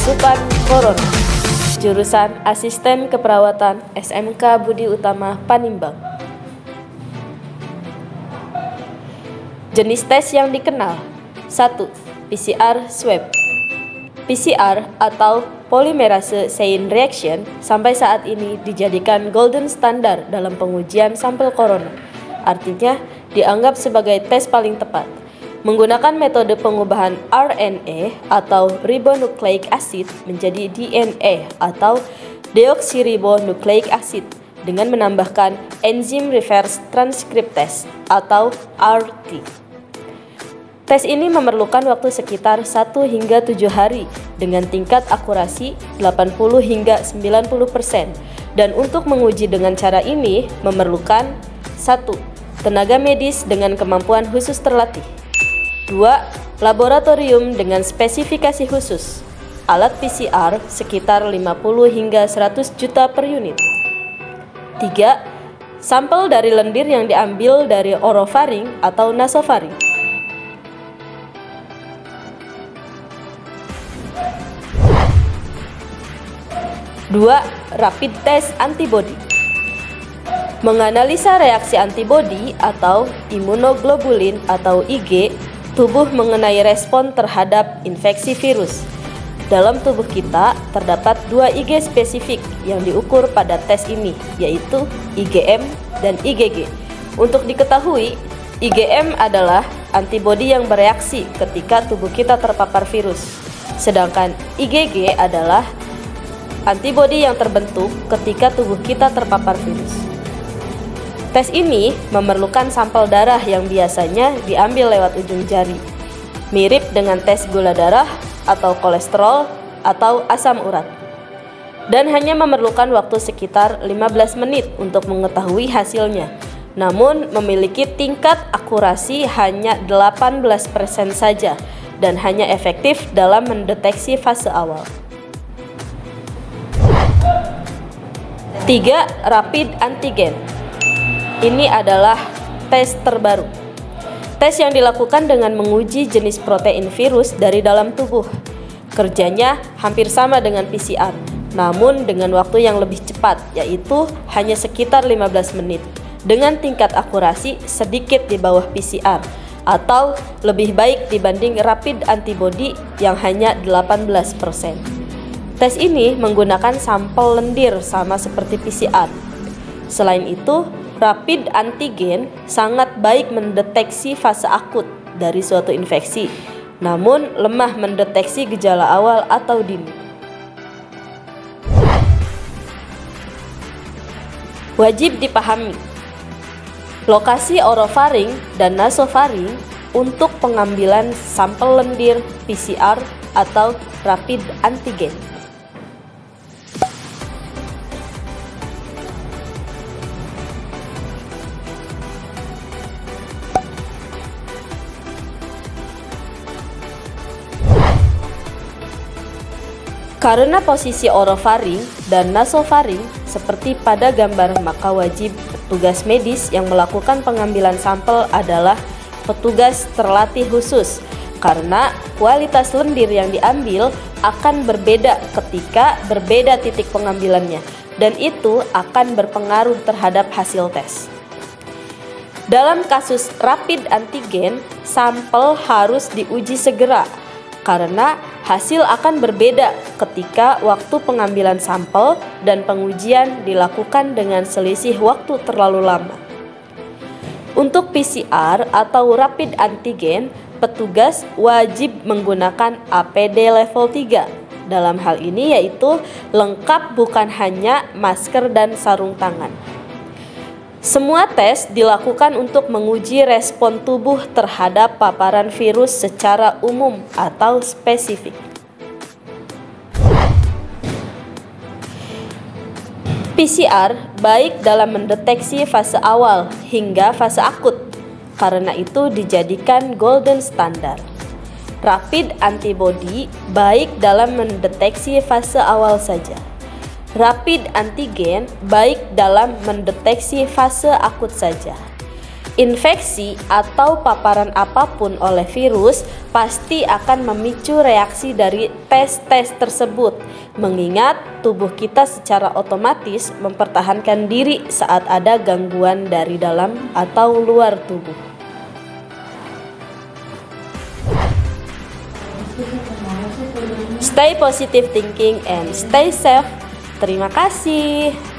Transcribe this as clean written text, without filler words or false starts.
Asupan Corona, jurusan Asisten Keperawatan SMK Budi Utama Panimbang. Jenis tes yang dikenal: 1. PCR swab. PCR atau polymerase chain reaction sampai saat ini dijadikan golden standard dalam pengujian sampel corona. Artinya, dianggap sebagai tes paling tepat. Menggunakan metode pengubahan RNA atau ribonucleic acid menjadi DNA atau deoksiribonucleic acid dengan menambahkan enzim reverse transcriptase atau RT. Tes ini memerlukan waktu sekitar 1 hingga 7 hari dengan tingkat akurasi 80 hingga 90%, dan untuk menguji dengan cara ini memerlukan 1. Tenaga medis dengan kemampuan khusus terlatih. 2. Laboratorium dengan spesifikasi khusus. Alat PCR sekitar 50 hingga 100 juta per unit. 3. Sampel dari lendir yang diambil dari orofaring atau nasofaring. 2. Rapid test antibody. Menganalisa reaksi antibodi atau imunoglobulin atau IG tubuh mengenai respon terhadap infeksi virus. Dalam tubuh kita terdapat 2 IG spesifik yang diukur pada tes ini, yaitu IgM dan IgG. Untuk diketahui, IgM adalah antibodi yang bereaksi ketika tubuh kita terpapar virus, sedangkan IgG adalah antibodi yang terbentuk ketika tubuh kita terpapar virus. Tes ini memerlukan sampel darah yang biasanya diambil lewat ujung jari, mirip dengan tes gula darah atau kolesterol atau asam urat, dan hanya memerlukan waktu sekitar 15 menit untuk mengetahui hasilnya, namun memiliki tingkat akurasi hanya 18% saja dan hanya efektif dalam mendeteksi fase awal. 3. Rapid antigen. Ini adalah tes terbaru. Tes yang dilakukan dengan menguji jenis protein virus dari dalam tubuh. Kerjanya hampir sama dengan PCR, namun dengan waktu yang lebih cepat, yaitu hanya sekitar 15 menit, dengan tingkat akurasi sedikit di bawah PCR, atau lebih baik dibanding rapid antibody yang hanya 18%. Tes ini menggunakan sampel lendir sama seperti PCR. Selain itu, rapid antigen sangat baik mendeteksi fase akut dari suatu infeksi, namun lemah mendeteksi gejala awal atau dini. Wajib dipahami, lokasi orofaring dan nasofaring untuk pengambilan sampel lendir PCR atau rapid antigen. Karena posisi orofaring dan nasofaring seperti pada gambar, maka wajib petugas medis yang melakukan pengambilan sampel adalah petugas terlatih khusus, karena kualitas lendir yang diambil akan berbeda ketika berbeda titik pengambilannya, dan itu akan berpengaruh terhadap hasil tes. Dalam kasus rapid antigen, sampel harus diuji segera, karena hasil akan berbeda ketika waktu pengambilan sampel dan pengujian dilakukan dengan selisih waktu terlalu lama. Untuk PCR atau rapid antigen, petugas wajib menggunakan APD level 3. Dalam hal ini yaitu lengkap bukan hanya masker dan sarung tangan. Semua tes dilakukan untuk menguji respon tubuh terhadap paparan virus secara umum atau spesifik. PCR baik dalam mendeteksi fase awal hingga fase akut, karena itu dijadikan golden standard. Rapid antibody baik dalam mendeteksi fase awal saja. Rapid antigen baik dalam mendeteksi fase akut saja. Infeksi atau paparan apapun oleh virus pasti akan memicu reaksi dari tes-tes tersebut, mengingat tubuh kita secara otomatis mempertahankan diri saat ada gangguan dari dalam atau luar tubuh. Stay positive thinking and stay safe. Terima kasih.